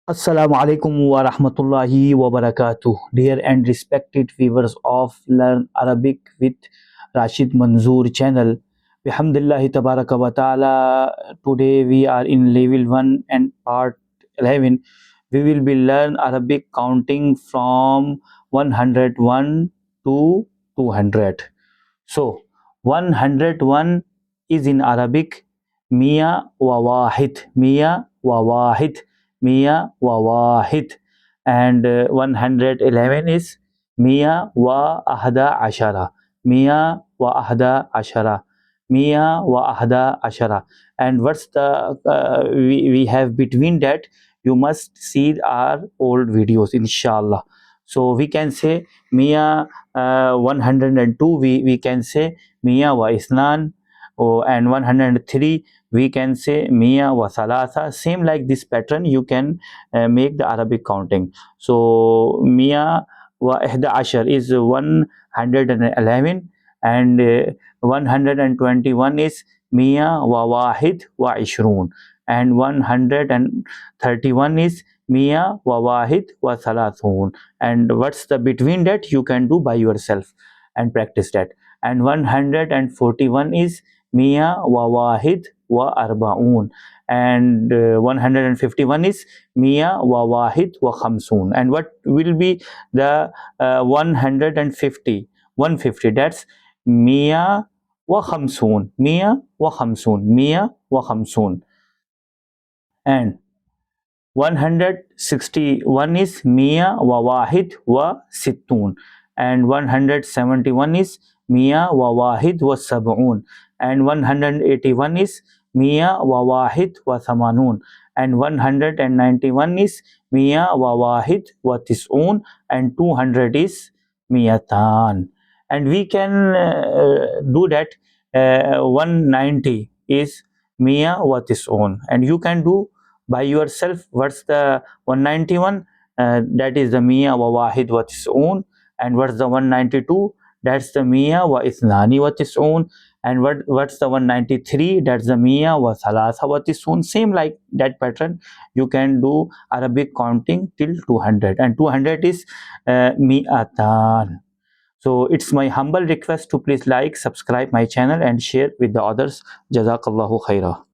Assalamu alaikum wa rahmatullahi wa barakatuh. Dear and respected viewers of Learn Arabic with Rashid Manzoor channel. Bihamdillahi tabaraka wa ta'ala. Today we are in level 1 and part 11. We will be learn Arabic counting from 101 to 200. So 101 is in Arabic Mia wa Wahid, Mia wa Wahid, Mia wa Wahid, and 111 is Mia wa Ahda Ashara, Mia wa Ahda Ashara, Mia wa Ahda Ashara. And what's the we have between that? You must see our old videos, inshallah. So we can say Mia 102, we can say Mia wa Isnan, oh, and 103 we can say Mia wa Salasa. Same like this pattern you can make the Arabic counting. So Mia wa Ihda Ashar is 111, and 121 is Mia wa Wahid wa Ishrun, and 131 is Mia wa Wahid wa Salathun. And what's the between that you can do by yourself and practice that. And 141 is Mia wa Wahid wa Arbaun, and 151 is Mia wa Wahid wa Khamsun. And what will be the 150, 150, that's Mia wa Khamsun, Mia wa Khamsun, Mia wa Khamsun. And 161 is Mia wa Wahid wa Sittun, and 171 is Mia wa Wahid wa Sab'un, and 181 is Mia wa Wahid wa Thamanun, and 191 is Mia wa Wahid wa Tis'un, and 200 is Miyatan. And we can do that. 190 is Mia wa Tis'un, and you can do by yourself. What's the 191? That is the Mia wa Wahid wa Tis'un. And what's the 192? That's the Mia wa Ithnani wa Tis'un. And what's the 193? That's the Mia wa Thalatha wa Tis'un. Same like that pattern, you can do Arabic counting till 200. And 200 is Mi'atan. So it's my humble request to please like, subscribe my channel and share with the others. Jazakallahu khairah.